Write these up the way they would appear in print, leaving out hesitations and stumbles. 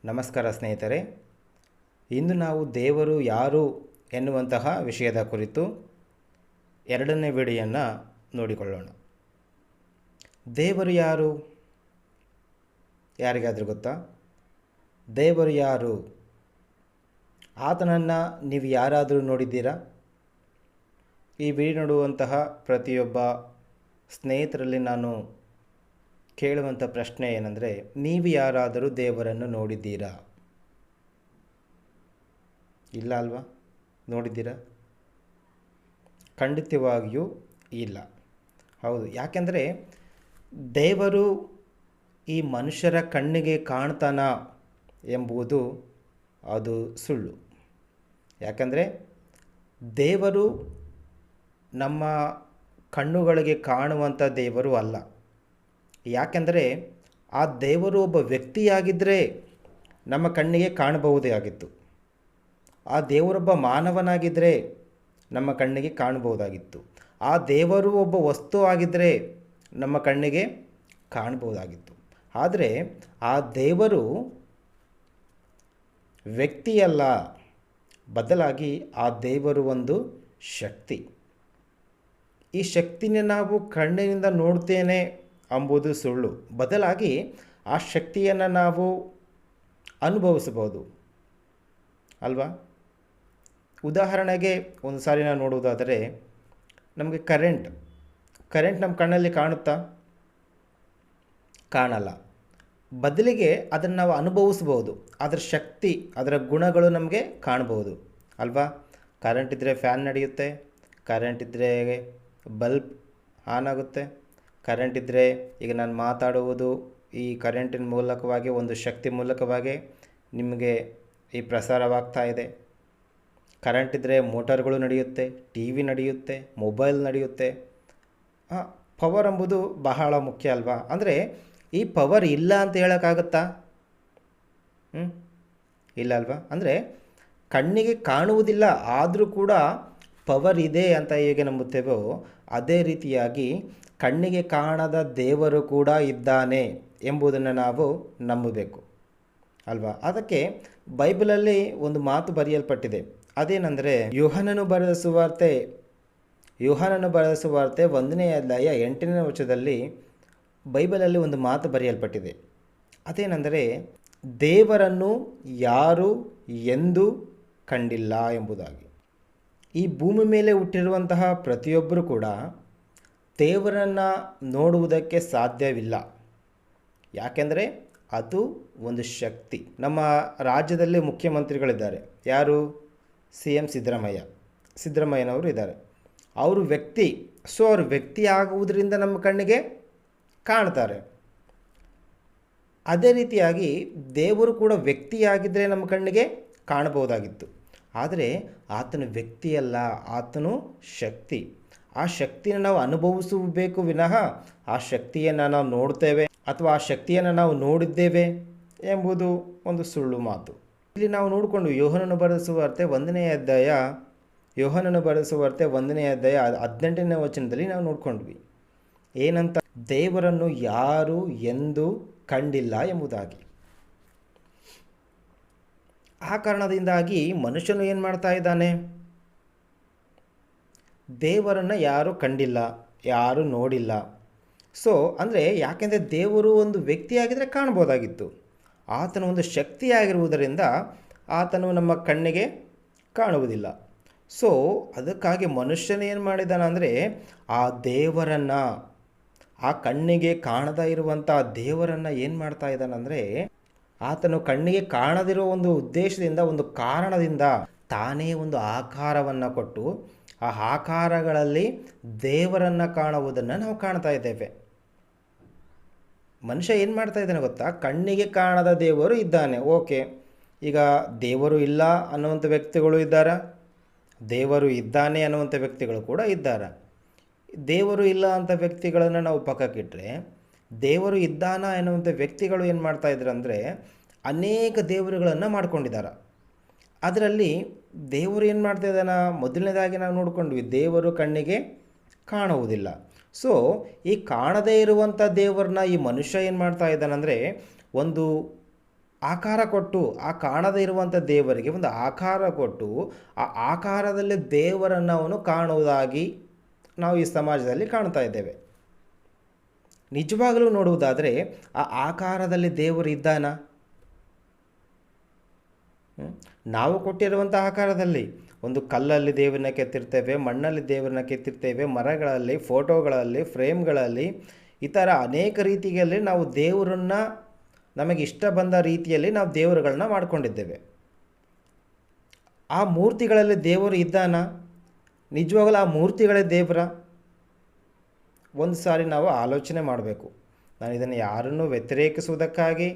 ನಮಸ್ಕಾರ ಸ್ನೇಹಿತರೆ. ಇಂದು ನಾವು ದೇವರು ಯಾರು ಎನ್ನುವಂತಹ ವಿಷಯದ ಕುರಿತು ಎರಡನೇ ವಿಡಿಯೋನ ನೋಡಿಕೊಳ್ಳೋಣ. ದೇವರು ಯಾರು? ಯಾರಿಗಾದರೂ ಗೊತ್ತಾ? ದೇವರು ಯಾರು? ಆತನನ್ನು ನೀವು ಯಾರಾದರೂ ನೋಡಿದ್ದೀರಾ? ಈ ವಿಡಿಯೋ ನೋಡುವಂತಹ ಪ್ರತಿಯೊಬ್ಬ ಸ್ನೇಹಿತರಲ್ಲಿ ನಾನು ಕೇಳುವಂಥ ಪ್ರಶ್ನೆ ಏನಂದರೆ, ನೀವು ಯಾರಾದರೂ ದೇವರನ್ನು ನೋಡಿದ್ದೀರಾ? ಇಲ್ಲ ಅಲ್ವಾ? ನೋಡಿದ್ದೀರಾ? ಖಂಡಿತವಾಗಿಯೂ ಇಲ್ಲ. ಹೌದು. ಯಾಕೆಂದರೆ ದೇವರು ಈ ಮನುಷ್ಯರ ಕಣ್ಣಿಗೆ ಕಾಣ್ತಾನ ಎಂಬುದು ಅದು ಸುಳ್ಳು. ಯಾಕಂದರೆ ದೇವರು ನಮ್ಮ ಕಣ್ಣುಗಳಿಗೆ ಕಾಣುವಂಥ ದೇವರು ಅಲ್ಲ. ಯಾಕೆಂದರೆ ಆ ದೇವರು ಒಬ್ಬ ವ್ಯಕ್ತಿಯಾಗಿದ್ದರೆ ನಮ್ಮ ಕಣ್ಣಿಗೆ ಕಾಣಬಹುದೇ ಆಗಿತ್ತು. ಆ ದೇವರೊಬ್ಬ ಮಾನವನಾಗಿದ್ದರೆ ನಮ್ಮ ಕಣ್ಣಿಗೆ ಕಾಣಬಹುದಾಗಿತ್ತು. ಆ ದೇವರು ಒಬ್ಬ ವಸ್ತು ಆಗಿದ್ದರೆ ನಮ್ಮ ಕಣ್ಣಿಗೆ ಕಾಣಬಹುದಾಗಿತ್ತು. ಆದರೆ ಆ ದೇವರು ವ್ಯಕ್ತಿಯಲ್ಲ, ಬದಲಾಗಿ ಆ ದೇವರು ಒಂದು ಶಕ್ತಿ. ಈ ಶಕ್ತಿನ ನಾವು ಕಣ್ಣಿನಿಂದ ನೋಡ್ತೇನೆ ಎಂಬುದು ಸುಳ್ಳು. ಬದಲಾಗಿ ಆ ಶಕ್ತಿಯನ್ನು ನಾವು ಅನುಭವಿಸಬಹುದು ಅಲ್ವಾ? ಉದಾಹರಣೆಗೆ ಒಂದು ಸಾರಿ ನಾವು ನೋಡುವುದಾದರೆ, ನಮಗೆ ಕರೆಂಟ್ ನಮ್ಮ ಕಣ್ಣಲ್ಲಿ ಕಾಣುತ್ತಾ? ಕಾಣಲ್ಲ. ಬದಲಿಗೆ ಅದನ್ನು ನಾವು ಅನುಭವಿಸ್ಬೋದು. ಅದರ ಶಕ್ತಿ, ಅದರ ಗುಣಗಳು ನಮಗೆ ಕಾಣಬಹುದು ಅಲ್ವಾ? ಕರೆಂಟ್ ಇದ್ದರೆ ಫ್ಯಾನ್ ನಡೆಯುತ್ತೆ, ಕರೆಂಟ್ ಇದ್ದರೆ ಬಲ್ಬ್ ಆನ್ ಆಗುತ್ತೆ, ಕರೆಂಟ್ ಇದ್ದರೆ ಈಗ ನಾನು ಮಾತಾಡುವುದು ಈ ಕರೆಂಟಿನ ಮೂಲಕವಾಗಿ, ಒಂದು ಶಕ್ತಿ ಮೂಲಕವಾಗಿ ನಿಮಗೆ ಈ ಪ್ರಸಾರವಾಗ್ತಾ ಇದೆ. ಕರೆಂಟ್ ಇದ್ದರೆ ಮೋಟಾರ್ಗಳು ನಡೆಯುತ್ತೆ, ಟಿ ವಿ ನಡೆಯುತ್ತೆ, ಮೊಬೈಲ್ ನಡೆಯುತ್ತೆ. ಪವರ್ ಎಂಬುದು ಬಹಳ ಮುಖ್ಯ ಅಲ್ವಾ? ಅಂದರೆ ಈ ಪವರ್ ಇಲ್ಲ ಅಂತ ಹೇಳೋಕ್ಕಾಗತ್ತಾ? ಇಲ್ಲ ಅಲ್ವಾ? ಅಂದರೆ ಕಣ್ಣಿಗೆ ಕಾಣುವುದಿಲ್ಲ, ಆದರೂ ಕೂಡ ಪವರ್ ಇದೆ ಅಂತ ಹೇಗೆ ನಂಬುತ್ತೇವೋ ಅದೇ ರೀತಿಯಾಗಿ ಕಣ್ಣಿಗೆ ಕಾಣದ ದೇವರು ಕೂಡ ಇದ್ದಾನೆ ಎಂಬುದನ್ನು ನಾವು ನಂಬಬೇಕು ಅಲ್ವಾ? ಅದಕ್ಕೆ ಬೈಬಲಲ್ಲಿ ಒಂದು ಮಾತು ಬರೆಯಲ್ಪಟ್ಟಿದೆ. ಅದೇನೆಂದರೆ, ಯೋಹಾನನು ಬರೆದ ಸುವಾರ್ತೆ 1ನೇ ಅಧ್ಯಾಯ 8ನೇ ವಚನದಲ್ಲಿ ಬೈಬಲಲ್ಲಿ ಒಂದು ಮಾತು ಬರೆಯಲ್ಪಟ್ಟಿದೆ. ಅದೇನೆಂದರೆ, ದೇವರನ್ನು ಯಾರು ಎಂದೂ ಕಂಡಿಲ್ಲ ಎಂಬುದಾಗಿ. ಈ ಭೂಮಿ ಮೇಲೆ ಹುಟ್ಟಿರುವಂತಹ ಪ್ರತಿಯೊಬ್ಬರೂ ಕೂಡ ದೇವರನ್ನು ನೋಡುವುದಕ್ಕೆ ಸಾಧ್ಯವಿಲ್ಲ. ಯಾಕೆಂದರೆ ಅದು ಒಂದು ಶಕ್ತಿ. ನಮ್ಮ ರಾಜ್ಯದಲ್ಲಿ ಮುಖ್ಯಮಂತ್ರಿಗಳಿದ್ದಾರೆ. ಯಾರು? CM ಸಿದ್ದರಾಮಯ್ಯನವರು ಇದ್ದಾರೆ. ಅವರು ವ್ಯಕ್ತಿ. ಅವರು ವ್ಯಕ್ತಿ ಆಗುವುದರಿಂದ ನಮ್ಮ ಕಣ್ಣಿಗೆ ಕಾಣ್ತಾರೆ. ಅದೇ ರೀತಿಯಾಗಿ ದೇವರು ಕೂಡ ವ್ಯಕ್ತಿಯಾಗಿದ್ದರೆ ನಮ್ಮ ಕಣ್ಣಿಗೆ ಕಾಣಬಹುದಾಗಿತ್ತು. ಆದರೆ ಆತನು ವ್ಯಕ್ತಿಯಲ್ಲ, ಆತನು ಶಕ್ತಿ. ಆ ಶಕ್ತಿಯನ್ನು ನಾವು ಅನುಭವಿಸಬೇಕು ವಿನಃ ಆ ಶಕ್ತಿಯನ್ನು ನಾವು ನೋಡ್ತೇವೆ ಅಥವಾ ಆ ಶಕ್ತಿಯನ್ನು ನಾವು ನೋಡಿದ್ದೇವೆ ಎಂಬುದು ಒಂದು ಸುಳ್ಳು ಮಾತು. ಇಲ್ಲಿ ನಾವು ನೋಡಿಕೊಂಡು ಯೋಹಾನನು ಬರೆದ ಸುವಾರ್ತೆ 1ನೇ ಅಧ್ಯಾಯ 18ನೇ ವಚನದಲ್ಲಿ ನಾವು ನೋಡ್ಕೊಂಡ್ವಿ. ಏನಂತ? ದೇವರನ್ನು ಯಾರು ಎಂದೂ ಕಂಡಿಲ್ಲ ಎಂಬುದಾಗಿ. ಆ ಕಾರಣದಿಂದಾಗಿ ಮನುಷ್ಯನು ಏನು ಮಾಡ್ತಾ ಇದ್ದಾನೆ? ದೇವರನ್ನು ಯಾರೂ ಕಂಡಿಲ್ಲ, ಯಾರೂ ನೋಡಿಲ್ಲ. ಅಂದರೆ ಯಾಕೆಂದರೆ ದೇವರು ಒಂದು ವ್ಯಕ್ತಿಯಾಗಿದ್ದರೆ ಕಾಣ್ಬೋದಾಗಿತ್ತು. ಆತನು ಒಂದು ಶಕ್ತಿಯಾಗಿರುವುದರಿಂದ ಆತನು ನಮ್ಮ ಕಣ್ಣಿಗೆ ಕಾಣುವುದಿಲ್ಲ. ಅದಕ್ಕಾಗಿ ಮನುಷ್ಯನು ಏನು ಮಾಡಿದ್ದಾನೆ ಅಂದರೆ, ಆ ದೇವರನ್ನು, ಆ ಕಣ್ಣಿಗೆ ಕಾಣದೇ ಇರುವಂಥ ದೇವರನ್ನು ಏನು ಮಾಡ್ತಾ ಇದ್ದಾನಂದರೆ, ಆತನು ಕಣ್ಣಿಗೆ ಕಾಣದಿರೋ ಒಂದು ಉದ್ದೇಶದಿಂದ, ಒಂದು ಕಾರಣದಿಂದ ತಾನೇ ಒಂದು ಆಕಾರವನ್ನು ಕೊಟ್ಟು ಆ ಆಕಾರಗಳಲ್ಲಿ ದೇವರನ್ನು ಕಾಣುವುದನ್ನು ನಾವು ಕಾಣ್ತಾ ಇದ್ದೇವೆ. ಮನುಷ್ಯ ಏನು ಮಾಡ್ತಾ ಇದ್ದಾನೆ ಗೊತ್ತಾ? ಕಣ್ಣಿಗೆ ಕಾಣದ ದೇವರು ಇದ್ದಾನೆ. ಓಕೆ, ಈಗ ದೇವರು ಇಲ್ಲ ಅನ್ನುವಂಥ ವ್ಯಕ್ತಿಗಳು ಇದ್ದಾರಾ? ದೇವರು ಇದ್ದಾನೆ ಅನ್ನುವಂಥ ವ್ಯಕ್ತಿಗಳು ಕೂಡ ಇದ್ದಾರೆ. ದೇವರು ಇಲ್ಲ ಅಂತ ವ್ಯಕ್ತಿಗಳನ್ನು ನಾವು ಪಕ್ಕಕ್ಕಿಟ್ಟರೆ, ದೇವರು ಇದ್ದಾನ ಎನ್ನುವಂಥ ವ್ಯಕ್ತಿಗಳು ಏನು ಮಾಡ್ತಾ ಇದ್ದಾರೆ ಅಂದರೆ, ಅನೇಕ ದೇವರುಗಳನ್ನು ಮಾಡ್ಕೊಂಡಿದ್ದಾರೆ. ಅದರಲ್ಲಿ ದೇವರು ಏನು ಮಾಡ್ತಾ ಇದ್ದಾನ? ಮೊದಲನೇದಾಗಿ ನಾವು ನೋಡ್ಕೊಂಡ್ವಿ, ದೇವರು ಕಣ್ಣಿಗೆ ಕಾಣುವುದಿಲ್ಲ. ಈ ಕಾಣದೇ ಇರುವಂಥ ದೇವರನ್ನ ಈ ಮನುಷ್ಯ ಏನು ಮಾಡ್ತಾ ಇದ್ದಾನಂದರೆ, ಒಂದು ಆಕಾರ ಕೊಟ್ಟು ಆ ಕಾಣದೇ ಇರುವಂಥ ದೇವರಿಗೆ ಒಂದು ಆಕಾರ ಕೊಟ್ಟು ಆ ಆಕಾರದಲ್ಲಿ ದೇವರನ್ನು ಅವನು ಕಾಣುವುದಾಗಿ ನಾವು ಈ ಸಮಾಜದಲ್ಲಿ ಕಾಣ್ತಾ ಇದ್ದೇವೆ. ನಿಜವಾಗಲೂ ನೋಡುವುದಾದರೆ ಆ ಆಕಾರದಲ್ಲಿ ದೇವರು ಇದ್ದಾನ? ನಾವು ಕೊಟ್ಟಿರುವಂಥ ಆಕಾರದಲ್ಲಿ ಒಂದು ಕಲ್ಲಲ್ಲಿ ದೇವರನ್ನ ಕೆತ್ತಿರ್ತೇವೆ, ಮಣ್ಣಲ್ಲಿ ದೇವರನ್ನ ಕೆತ್ತಿರ್ತೇವೆ, ಮರಗಳಲ್ಲಿ, ಫೋಟೋಗಳಲ್ಲಿ, ಫ್ರೇಮ್ಗಳಲ್ಲಿ, ಈ ಥರ ಅನೇಕ ರೀತಿಯಲ್ಲಿ ನಾವು ದೇವರನ್ನು ನಮಗೆ ಇಷ್ಟ ಬಂದ ರೀತಿಯಲ್ಲಿ ನಾವು ದೇವರುಗಳನ್ನ ಮಾಡ್ಕೊಂಡಿದ್ದೇವೆ. ಆ ಮೂರ್ತಿಗಳಲ್ಲಿ ದೇವರು ಇದ್ದಾನ? ನಿಜವಾಗಲೂ ಆ ಮೂರ್ತಿಗಳೇ ದೇವರ? ಒಂದು ಸಾರಿ ನಾವು ಆಲೋಚನೆ ಮಾಡಬೇಕು. ನಾನು ಇದನ್ನು ಯಾರನ್ನು ವ್ಯತಿರೇಕಿಸುವುದಕ್ಕಾಗಿ,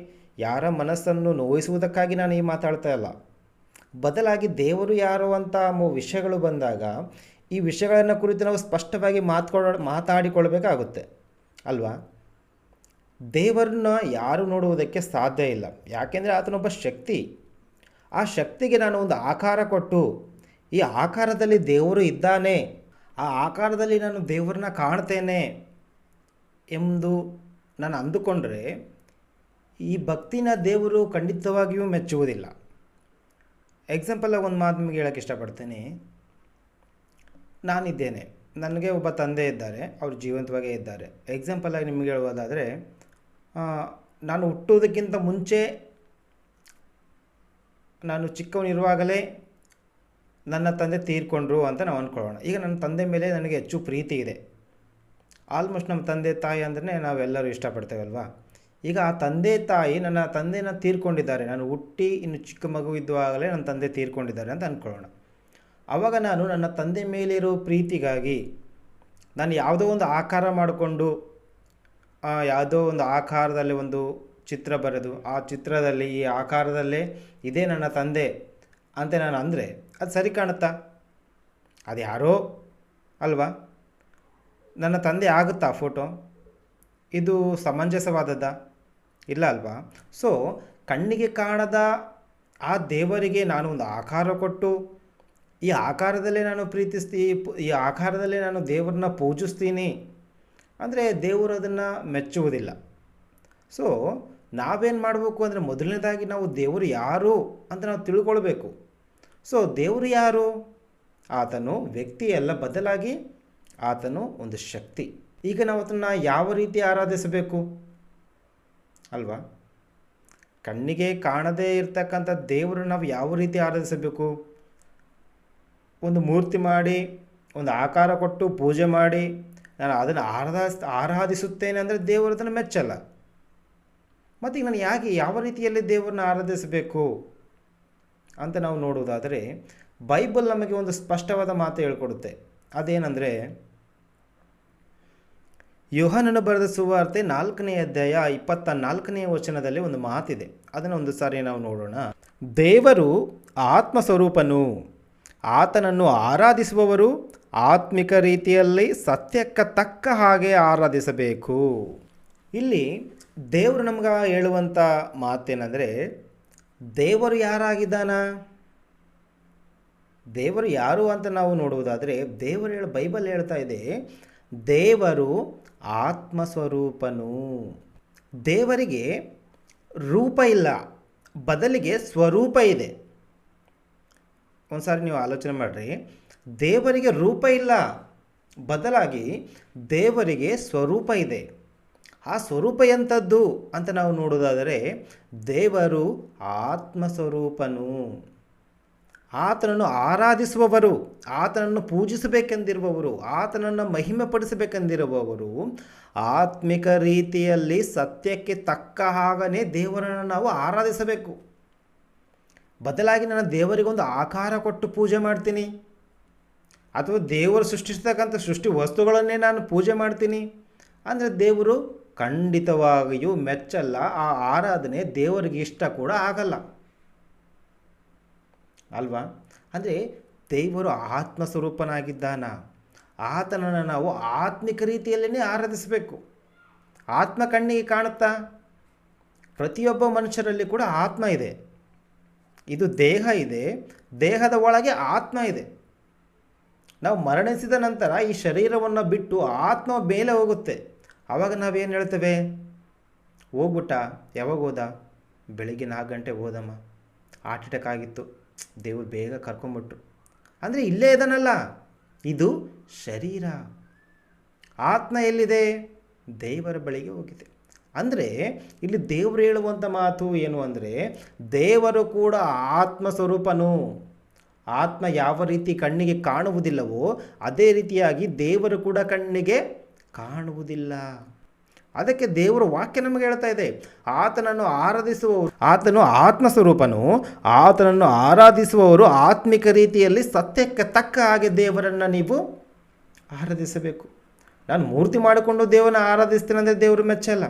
ಯಾರ ಮನಸ್ಸನ್ನು ನೋಯಿಸುವುದಕ್ಕಾಗಿ ನಾನು ಈ ಮಾತಾಡ್ತಾ ಇಲ್ಲ. ಬದಲಾಗಿ ದೇವರು ಯಾರು ಅಂತ ವಿಷಯಗಳು ಬಂದಾಗ ಈ ವಿಷಯಗಳನ್ನು ಕುರಿತು ನಾವು ಸ್ಪಷ್ಟವಾಗಿ ಮಾತಾಡಿಕೊಳ್ಬೇಕಾಗುತ್ತೆ ಅಲ್ವಾ? ದೇವರನ್ನ ಯಾರು ನೋಡುವುದಕ್ಕೆ ಸಾಧ್ಯ ಇಲ್ಲ. ಯಾಕೆಂದರೆ ಆತನೊಬ್ಬ ಶಕ್ತಿ. ಆ ಶಕ್ತಿಗೆ ನಾನು ಒಂದು ಆಕಾರ ಕೊಟ್ಟು ಈ ಆಕಾರದಲ್ಲಿ ದೇವರು ಇದ್ದಾನೆ, ಆ ಆಕಾರದಲ್ಲಿ ನಾನು ದೇವರನ್ನ ಕಾಣ್ತೇನೆ ಎಂದು ನಾನು ಅಂದುಕೊಂಡ್ರೆ ಈ ಭಕ್ತಿನ ದೇವರು ಖಂಡಿತವಾಗಿಯೂ ಮೆಚ್ಚುವುದಿಲ್ಲ. ಎಕ್ಸಾಂಪಲಾಗಿ ಒಂದು ಮಾತು ನಿಮಗೆ ಹೇಳೋಕ್ಕೆ ಇಷ್ಟಪಡ್ತೀನಿ. ನಾನಿದ್ದೇನೆ, ನನಗೆ ಒಬ್ಬ ತಂದೆ ಇದ್ದಾರೆ, ಅವರು ಜೀವಂತವಾಗೇ ಇದ್ದಾರೆ. ಎಕ್ಸಾಂಪಲಾಗಿ ನಿಮಗೆ ಹೇಳುವುದಾದರೆ, ನಾನು ಹುಟ್ಟುವುದಕ್ಕಿಂತ ಮುಂಚೆ ನಾನು ಚಿಕ್ಕವನಿರುವಾಗಲೇ ನನ್ನ ತಂದೆ ತೀರ್ಕೊಂಡ್ರು ಅಂತ ನಾವು ಅಂದ್ಕೊಳ್ಳೋಣ. ಈಗ ನನ್ನ ತಂದೆ ಮೇಲೆ ನನಗೆ ಹೆಚ್ಚು ಪ್ರೀತಿ ಇದೆ. ಆಲ್ಮೋಸ್ಟ್ ನಮ್ಮ ತಂದೆ ತಾಯಿ ಅಂದ್ರೆ ನಾವೆಲ್ಲರೂ ಇಷ್ಟಪಡ್ತೇವಲ್ವಾ. ಈಗ ಆ ತಂದೆ ತಾಯಿ ನನ್ನ ತಂದೆನ ತೀರ್ಕೊಂಡಿದ್ದಾರೆ, ನಾನು ಹುಟ್ಟಿ ಇನ್ನು ಚಿಕ್ಕ ಮಗು ಇದ್ದುವಾಗಲೇ ನನ್ನ ತಂದೆ ತೀರ್ಕೊಂಡಿದ್ದಾರೆ ಅಂತ ಅಂದ್ಕೊಳ್ಳೋಣ. ಆವಾಗ ನಾನು ನನ್ನ ತಂದೆ ಮೇಲಿರೋ ಪ್ರೀತಿಗಾಗಿ ನಾನು ಯಾವುದೋ ಒಂದು ಆಕಾರ ಮಾಡಿಕೊಂಡು ಯಾವುದೋ ಒಂದು ಆಕಾರದಲ್ಲಿ ಒಂದು ಚಿತ್ರ ಬರೆದು ಆ ಚಿತ್ರದಲ್ಲಿ ಈ ಆಕಾರದಲ್ಲೇ ಇದೇ ನನ್ನ ತಂದೆ ಅಂತ ನಾನು ಅಂದರೆ ಅದು ಸರಿ ಕಾಣುತ್ತಾ? ಅದು ಯಾರೋ ಅಲ್ವಾ? ನನ್ನ ತಂದೆ ಆಗುತ್ತಾ ಫೋಟೋ? ಇದು ಸಮಂಜಸವಾದದ್ದಾ? ಇಲ್ಲ ಅಲ್ವಾ? ಸೊ ಕಣ್ಣಿಗೆ ಕಾಣದ ಆ ದೇವರಿಗೆ ನಾನು ಒಂದು ಆಕಾರ ಕೊಟ್ಟು ಈ ಆಕಾರದಲ್ಲೇ ನಾನು ಈ ಆಕಾರದಲ್ಲೇ ನಾನು ದೇವರನ್ನ ಪೂಜಿಸ್ತೀನಿ ಅಂದರೆ ದೇವರು ಅದನ್ನು ಮೆಚ್ಚುವುದಿಲ್ಲ. ಸೊ ನಾವೇನು ಮಾಡಬೇಕು ಅಂದರೆ ಮೊದಲನೇದಾಗಿ ನಾವು ದೇವರು ಯಾರು ಅಂತ ನಾವು ತಿಳ್ಕೊಳ್ಬೇಕು. ಸೊ ದೇವರು ಯಾರು? ಆತನು ವ್ಯಕ್ತಿಯಲ್ಲ, ಬದಲಾಗಿ ಆತನು ಒಂದು ಶಕ್ತಿ. ಈಗ ನಾವು ಅದನ್ನು ಯಾವ ರೀತಿ ಆರಾಧಿಸಬೇಕು ಅಲ್ವಾ? ಕಣ್ಣಿಗೆ ಕಾಣದೇ ಇರ್ತಕ್ಕಂಥ ದೇವರು ನಾವು ಯಾವ ರೀತಿ ಆರಾಧಿಸಬೇಕು? ಒಂದು ಮೂರ್ತಿ ಮಾಡಿ, ಒಂದು ಆಕಾರ ಕೊಟ್ಟು ಪೂಜೆ ಮಾಡಿ ನಾನು ಅದನ್ನು ಆರಾಧಿಸುತ್ತೇನೆ ಅಂದರೆ ದೇವರು ಅದನ್ನು ಮೆಚ್ಚಲ್ಲ. ಮತ್ತು ಈಗ ನಾನು ಯಾವ ರೀತಿಯಲ್ಲಿ ದೇವರನ್ನ ಆರಾಧಿಸಬೇಕು ಅಂತ ನಾವು ನೋಡುವುದಾದರೆ ಬೈಬಲ್ ನಮಗೆ ಒಂದು ಸ್ಪಷ್ಟವಾದ ಮಾತು ಹೇಳ್ಕೊಡುತ್ತೆ. ಅದೇನೆಂದರೆ, ಯೋಹಾನನು ಬರೆದ ಸುವಾರ್ತೆ 4ನೇ ಅಧ್ಯಾಯ 24ನೇ ವಚನದಲ್ಲಿ ಒಂದು ಮಾತಿದೆ. ಅದನ್ನು ಒಂದು ಸಾರಿ ನಾವು ನೋಡೋಣ. ದೇವರು ಆತ್ಮಸ್ವರೂಪನು, ಆತನನ್ನು ಆರಾಧಿಸುವವರು ಆತ್ಮಿಕ ರೀತಿಯಲ್ಲಿ ಸತ್ಯಕ್ಕೆ ತಕ್ಕ ಹಾಗೆ ಆರಾಧಿಸಬೇಕು. ಇಲ್ಲಿ ದೇವರು ನಮ್ಗೆ ಹೇಳುವಂಥ ಮಾತೇನೆಂದರೆ, ದೇವರು ಯಾರಾಗಿದ್ದಾನ? ದೇವರು ಯಾರು ಅಂತ ನಾವು ನೋಡುವುದಾದರೆ ಬೈಬಲ್ ಹೇಳ್ತಾ ಇದೆ, ದೇವರು ಆತ್ಮಸ್ವರೂಪನು. ದೇವರಿಗೆ ರೂಪ ಇಲ್ಲ, ಬದಲಿಗೆ ಸ್ವರೂಪ ಇದೆ. ಒಂದು ಸಾರಿ ನೀವು ಆಲೋಚನೆ ಮಾಡಿರಿ. ದೇವರಿಗೆ ರೂಪ ಇಲ್ಲ, ಬದಲಾಗಿ ದೇವರಿಗೆ ಸ್ವರೂಪ ಇದೆ. ಆ ಸ್ವರೂಪ ಎಂಥದ್ದು ಅಂತ ನಾವು ನೋಡೋದಾದರೆ ದೇವರು ಆತ್ಮಸ್ವರೂಪನು. ಆತನನ್ನು ಆರಾಧಿಸುವವರು, ಆತನನ್ನು ಪೂಜಿಸಬೇಕೆಂದಿರುವವರು, ಆತನನ್ನು ಮಹಿಮೆಪಡಿಸಬೇಕೆಂದಿರುವವರು ಆತ್ಮಿಕ ರೀತಿಯಲ್ಲಿ ಸತ್ಯಕ್ಕೆ ತಕ್ಕ ಹಾಗೇ ದೇವರನ್ನು ನಾವು ಆರಾಧಿಸಬೇಕು. ಬದಲಾಗಿ ನಾನು ದೇವರಿಗೊಂದು ಆಕಾರ ಕೊಟ್ಟು ಪೂಜೆ ಮಾಡ್ತೀನಿ, ಅಥವಾ ದೇವರು ಸೃಷ್ಟಿಸ್ತಕ್ಕಂಥ ಸೃಷ್ಟಿ ವಸ್ತುಗಳನ್ನೇ ನಾನು ಪೂಜೆ ಮಾಡ್ತೀನಿ ಅಂದರೆ ದೇವರು ಖಂಡಿತವಾಗಿಯೂ ಮೆಚ್ಚಲ್ಲ. ಆ ಆರಾಧನೆ ದೇವರಿಗೆ ಇಷ್ಟ ಕೂಡ ಆಗಲ್ಲ ಅಲ್ವಾ? ಅಂದರೆ ದೇವರು ಆತ್ಮಸ್ವರೂಪನಾಗಿದ್ದಾನ, ಆತನನ್ನು ನಾವು ಆತ್ಮಿಕ ರೀತಿಯಲ್ಲೇ ಆರಾಧಿಸಬೇಕು. ಆತ್ಮ ಕಣ್ಣಿಗೆ ಕಾಣುತ್ತಾ? ಪ್ರತಿಯೊಬ್ಬ ಮನುಷ್ಯರಲ್ಲಿ ಕೂಡ ಆತ್ಮ ಇದೆ. ಇದು ದೇಹ ಇದೆ, ದೇಹದ ಒಳಗೆ ಆತ್ಮ ಇದೆ. ನಾವು ಮರಣಿಸಿದ ನಂತರ ಈ ಶರೀರವನ್ನು ಬಿಟ್ಟು ಆತ್ಮ ಮೇಲೆ ಹೋಗುತ್ತೆ. ಆವಾಗ ನಾವೇನು ಹೇಳ್ತೇವೆ? ಹೋಗ್ಬಿಟ್ಟ, ಯಾವಾಗ ಹೋದ? ಬೆಳಿಗ್ಗೆ 4 ಗಂಟೆ ಹೋದಮ್ಮ, ಹಾರ್ಟ್ ಅಟ್ಯಾಕ್ ಆಗಿತ್ತು, ದೇವ್ರು ಬೇಗ ಕರ್ಕೊಂಬಿಟ್ರು. ಅಂದರೆ ಇಲ್ಲೇ ಇದನ್ನಲ್ಲ, ಇದು ಶರೀರ. ಆತ್ಮ ಎಲ್ಲಿದೆ? ದೇವರ ಬಳಿಗೆ ಹೋಗಿದೆ. ಅಂದರೆ ಇಲ್ಲಿ ದೇವರು ಹೇಳುವಂಥ ಮಾತು ಏನು ಅಂದರೆ, ದೇವರು ಕೂಡ ಆತ್ಮ ಸ್ವರೂಪನು. ಆತ್ಮ ಯಾವ ರೀತಿ ಕಣ್ಣಿಗೆ ಕಾಣುವುದಿಲ್ಲವೋ ಅದೇ ರೀತಿಯಾಗಿ ದೇವರು ಕೂಡ ಕಣ್ಣಿಗೆ ಕಾಣುವುದಿಲ್ಲ. ಅದಕ್ಕೆ ದೇವರ ವಾಕ್ಯ ನಮಗೆ ಹೇಳ್ತಾ ಇದೆ, ಆತನನ್ನು ಆರಾಧಿಸುವವರು, ಆತನು ಆತ್ಮ ಸ್ವರೂಪನು, ಆತನನ್ನು ಆರಾಧಿಸುವವರು ಆತ್ಮಿಕ ರೀತಿಯಲ್ಲಿ ಸತ್ಯಕ್ಕೆ ತಕ್ಕ ಹಾಗೆ ದೇವರನ್ನು ನೀವು ಆರಾಧಿಸಬೇಕು. ನಾನು ಮೂರ್ತಿ ಮಾಡಿಕೊಂಡು ದೇವರನ್ನ ಆರಾಧಿಸ್ತೀನಿ ಅಂದರೆ ದೇವರು ಮೆಚ್ಚಲ್ಲ.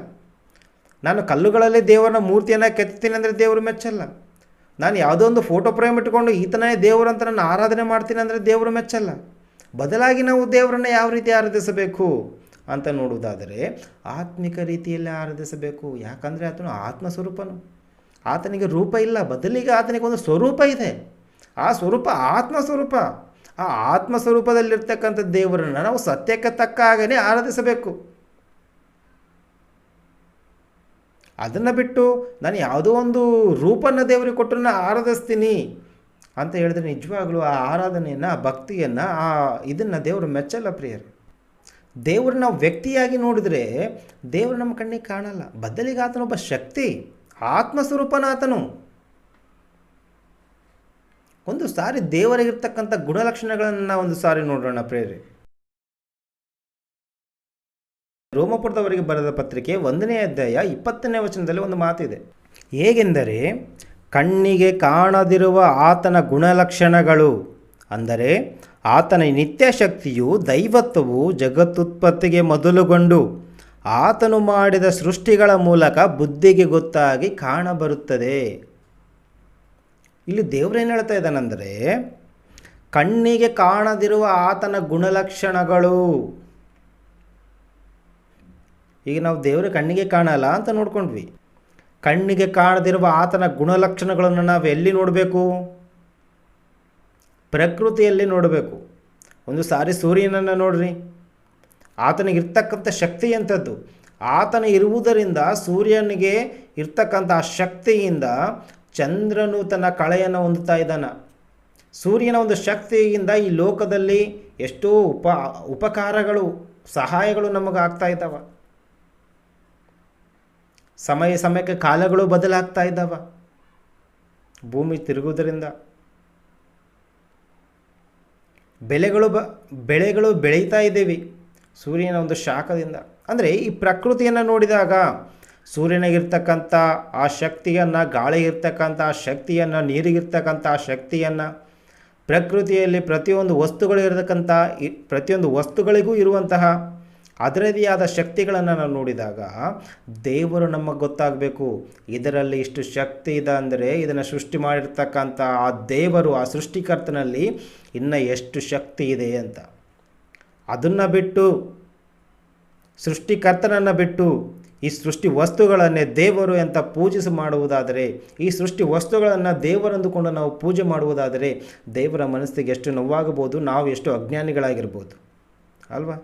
ನಾನು ಕಲ್ಲುಗಳಲ್ಲಿ ದೇವರನ್ನ ಮೂರ್ತಿಯನ್ನು ಕೆತ್ತೀನಿ ಅಂದರೆ ದೇವರು ಮೆಚ್ಚಲ್ಲ. ನಾನು ಯಾವುದೋ ಒಂದು ಫೋಟೋ ಫ್ರೇಮ್ ಇಟ್ಕೊಂಡು ಈತನೇ ದೇವರು ಅಂತ ನಾನು ಆರಾಧನೆ ಮಾಡ್ತೀನಿ ಅಂದರೆ ದೇವರು ಮೆಚ್ಚಲ್ಲ. ಬದಲಾಗಿ ನಾವು ದೇವರನ್ನು ಯಾವ ರೀತಿ ಆರಾಧಿಸಬೇಕು ಅಂತ ನೋಡುವುದಾದರೆ ಆತ್ಮಿಕ ರೀತಿಯಲ್ಲಿ ಆರಾಧಿಸಬೇಕು. ಯಾಕಂದರೆ ಆತನು ಆತ್ಮ ಸ್ವರೂಪನು. ಆತನಿಗೆ ರೂಪ ಇಲ್ಲ, ಬದಲಿಗೆ ಆತನಿಗೆ ಒಂದು ಸ್ವರೂಪ ಇದೆ. ಆ ಸ್ವರೂಪ ಆತ್ಮ ಸ್ವರೂಪ. ಆ ಆತ್ಮ ಸ್ವರೂಪದಲ್ಲಿರ್ತಕ್ಕಂಥ ದೇವರನ್ನು ನಾವು ಸತ್ಯಕ್ಕೆ ತಕ್ಕ ಹಾಗೇ ಆರಾಧಿಸಬೇಕು. ಅದನ್ನು ಬಿಟ್ಟು ನಾನು ಯಾವುದೋ ಒಂದು ರೂಪನ್ನು ದೇವರಿಗೆ ಕೊಟ್ಟು ನಾನು ಆರಾಧಿಸ್ತೀನಿ ಅಂತ ಹೇಳಿದ್ರೆ ನಿಜವಾಗ್ಲೂ ಆ ಆರಾಧನೆಯನ್ನು, ಆ ಭಕ್ತಿಯನ್ನು, ಆ ಇದನ್ನು ದೇವರು ಮೆಚ್ಚಲ್ಲ ಪ್ರಿಯರು. ದೇವರು ನಾವು ವ್ಯಕ್ತಿಯಾಗಿ ನೋಡಿದರೆ ದೇವರು ನಮ್ಮ ಕಣ್ಣಿಗೆ ಕಾಣಲ್ಲ. ಬದಲಿಗೆ ಆತನೊಬ್ಬ ಶಕ್ತಿ, ಆತ್ಮಸ್ವರೂಪನ ಆತನು. ಒಂದು ಸಾರಿ ದೇವರಿಗಿರ್ತಕ್ಕಂಥ ಗುಣಲಕ್ಷಣಗಳನ್ನು ಒಂದು ಸಾರಿ ನೋಡೋಣ ಪ್ರಿಯರೇ. ರೋಮಪುರದವರಿಗೆ ಬರೆದ ಪತ್ರಿಕೆ 1ನೇ ಅಧ್ಯಾಯ 20ನೇ ವಚನದಲ್ಲಿ ಒಂದು ಮಾತಿದೆ. ಹೇಗೆಂದರೆ, ಕಣ್ಣಿಗೆ ಕಾಣದಿರುವ ಆತನ ಗುಣಲಕ್ಷಣಗಳು, ಅಂದರೆ ಆತನ ನಿತ್ಯ ಶಕ್ತಿಯು, ದೈವತ್ವವು ಜಗತ್ತುತ್ಪತ್ತಿಗೆ ಮೊದಲುಗೊಂಡು ಆತನು ಮಾಡಿದ ಸೃಷ್ಟಿಗಳ ಮೂಲಕ ಬುದ್ಧಿಗೆ ಗೊತ್ತಾಗಿ ಕಾಣಬರುತ್ತದೆ. ಇಲ್ಲಿ ದೇವರೇನು ಹೇಳ್ತಾ ಇದ್ದಾನೆಂದರೆ, ಕಣ್ಣಿಗೆ ಕಾಣದಿರುವ ಆತನ ಗುಣಲಕ್ಷಣಗಳು. ಈಗ ನಾವು ದೇವರ ಕಣ್ಣಿಗೆ ಕಾಣಲ್ಲ ಅಂತ ನೋಡ್ಕೊಂಡ್ವಿ. ಕಣ್ಣಿಗೆ ಕಾಣದಿರುವ ಆತನ ಗುಣಲಕ್ಷಣಗಳನ್ನು ನಾವು ಎಲ್ಲಿ ನೋಡಬೇಕು? ಪ್ರಕೃತಿಯಲ್ಲಿ ನೋಡಬೇಕು. ಒಂದು ಸಾರಿ ಸೂರ್ಯನನ್ನು ನೋಡ್ರಿ, ಆತನಿಗಿರ್ತಕ್ಕಂಥ ಶಕ್ತಿ ಎಂಥದ್ದು. ಆತನ ಇರುವುದರಿಂದ, ಸೂರ್ಯನಿಗೆ ಇರ್ತಕ್ಕಂಥ ಶಕ್ತಿಯಿಂದ ಚಂದ್ರನು ತನ್ನ ಕಳೆಯನ್ನು ಹೊಂದುತ್ತಾ ಇದ್ದಾನೆ. ಸೂರ್ಯನ ಒಂದು ಶಕ್ತಿಯಿಂದ ಈ ಲೋಕದಲ್ಲಿ ಎಷ್ಟೋ ಉಪಕಾರಗಳು, ಸಹಾಯಗಳು ನಮಗೆ ಆಗ್ತಾ ಇದ್ದಾವೆ. ಸಮಯಕ್ಕೆ ಕಾಲಗಳು ಬದಲಾಗ್ತಾ ಇದ್ದಾವೆ. ಭೂಮಿ ತಿರುಗುವುದರಿಂದ ಬೆಳೆಗಳು ಬೆಳೀತಾ ಇದ್ದೇವೆ ಸೂರ್ಯನ ಒಂದು ಶಾಖದಿಂದ. ಅಂದರೆ ಈ ಪ್ರಕೃತಿಯನ್ನು ನೋಡಿದಾಗ ಸೂರ್ಯನಿಗಿರ್ತಕ್ಕಂಥ ಆ ಶಕ್ತಿಯನ್ನು, ಗಾಳಿಗಿರ್ತಕ್ಕಂಥ ಆ ಶಕ್ತಿಯನ್ನು, ನೀರಿಗಿರ್ತಕ್ಕಂಥ ಆ ಶಕ್ತಿಯನ್ನು, ಪ್ರಕೃತಿಯಲ್ಲಿ ಪ್ರತಿಯೊಂದು ವಸ್ತುಗಳಿಗೂ ಇರುವಂತಹ ಅದರದೇ ಆದ ಶಕ್ತಿಗಳನ್ನು ನಾವು ನೋಡಿದಾಗ ದೇವರು ನಮಗೆ ಗೊತ್ತಾಗಬೇಕು, ಇದರಲ್ಲಿ ಇಷ್ಟು ಶಕ್ತಿ ಇದೆ ಅಂದರೆ ಇದನ್ನು ಸೃಷ್ಟಿ ಮಾಡಿರ್ತಕ್ಕಂಥ ಆ ದೇವರು, ಆ ಸೃಷ್ಟಿಕರ್ತನಲ್ಲಿ ಇನ್ನು ಎಷ್ಟು ಶಕ್ತಿ ಇದೆ ಅಂತ. ಅದನ್ನು ಬಿಟ್ಟು, ಸೃಷ್ಟಿಕರ್ತನನ್ನು ಬಿಟ್ಟು ಈ ಸೃಷ್ಟಿ ವಸ್ತುಗಳನ್ನೇ ದೇವರು ಅಂತ ಪೂಜಿಸಿ ಮಾಡುವುದಾದರೆ, ಈ ಸೃಷ್ಟಿ ವಸ್ತುಗಳನ್ನು ದೇವರಂದುಕೊಂಡು ನಾವು ಪೂಜೆ ಮಾಡುವುದಾದರೆ ದೇವರ ಮನಸ್ಸಿಗೆ ಎಷ್ಟು ನೋವಾಗಬಹುದು, ನಾವು ಎಷ್ಟು ಅಜ್ಞಾನಿಗಳಾಗಿರ್ಬೋದು ಅಲ್ವಾ?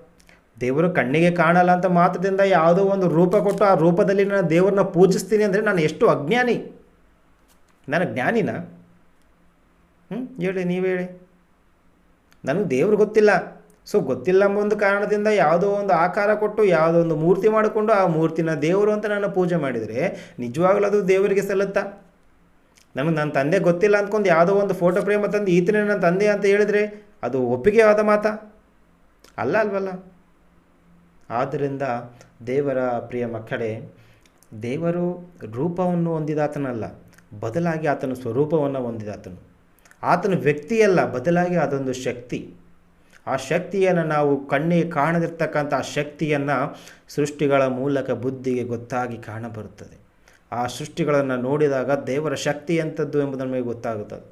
ದೇವರು ಕಣ್ಣಿಗೆ ಕಾಣಲ್ಲ ಅಂತ ಮಾತ್ರದಿಂದ ಯಾವುದೋ ಒಂದು ರೂಪ ಕೊಟ್ಟು ಆ ರೂಪದಲ್ಲಿ ನಾನು ದೇವರನ್ನ ಪೂಜಿಸ್ತೀನಿ ಅಂದರೆ ನಾನು ಎಷ್ಟು ಅಜ್ಞಾನಿ. ನಾನು ಜ್ಞಾನಿನ? ಹೇಳಿ, ನೀವು ಹೇಳಿ. ನನಗೆ ದೇವ್ರು ಗೊತ್ತಿಲ್ಲ. ಸೊ ಗೊತ್ತಿಲ್ಲ ಎಂಬ ಒಂದು ಕಾರಣದಿಂದ ಯಾವುದೋ ಒಂದು ಆಕಾರ ಕೊಟ್ಟು ಯಾವುದೋ ಒಂದು ಮೂರ್ತಿ ಮಾಡಿಕೊಂಡು ಆ ಮೂರ್ತಿನ ದೇವರು ಅಂತ ನಾನು ಪೂಜೆ ಮಾಡಿದರೆ ನಿಜವಾಗ್ಲೂ ಅದು ದೇವರಿಗೆ ಸಲ್ಲುತ್ತಾ? ನಮಗೆ ನನ್ನ ತಂದೆ ಗೊತ್ತಿಲ್ಲ ಅಂದ್ಕೊಂಡು ಯಾವುದೋ ಒಂದು ಫೋಟೋ ಫ್ರೇಮ್ ತಂದು ಈತನೇ ನನ್ನ ತಂದೆ ಅಂತ ಹೇಳಿದರೆ ಅದು ಒಪ್ಪಿಗೆಯಾದ ಮಾತಾ? ಅಲ್ವಲ್ಲ. ಆದ್ದರಿಂದ ದೇವರ ಪ್ರಿಯ ಮಕ್ಕಳೇ, ದೇವರು ರೂಪವನ್ನು ಹೊಂದಿದಾತನಲ್ಲ, ಬದಲಾಗಿ ಆತನ ಸ್ವರೂಪವನ್ನು ಹೊಂದಿದಾತನು. ಆತನ ವ್ಯಕ್ತಿಯಲ್ಲ, ಬದಲಾಗಿ ಅದೊಂದು ಶಕ್ತಿ. ಆ ಶಕ್ತಿಯನ್ನು ನಾವು ಕಣ್ಣಿಗೆ ಕಾಣದಿರ್ತಕ್ಕಂಥ ಆ ಶಕ್ತಿಯನ್ನು ಸೃಷ್ಟಿಗಳ ಮೂಲಕ ಬುದ್ಧಿಗೆ ಗೊತ್ತಾಗಿ ಕಾಣಬರುತ್ತದೆ. ಆ ಸೃಷ್ಟಿಗಳನ್ನು ನೋಡಿದಾಗ ದೇವರ ಶಕ್ತಿ ಎಂಥದ್ದು ಎಂಬುದು ನಮಗೆ ಗೊತ್ತಾಗುತ್ತದೆ.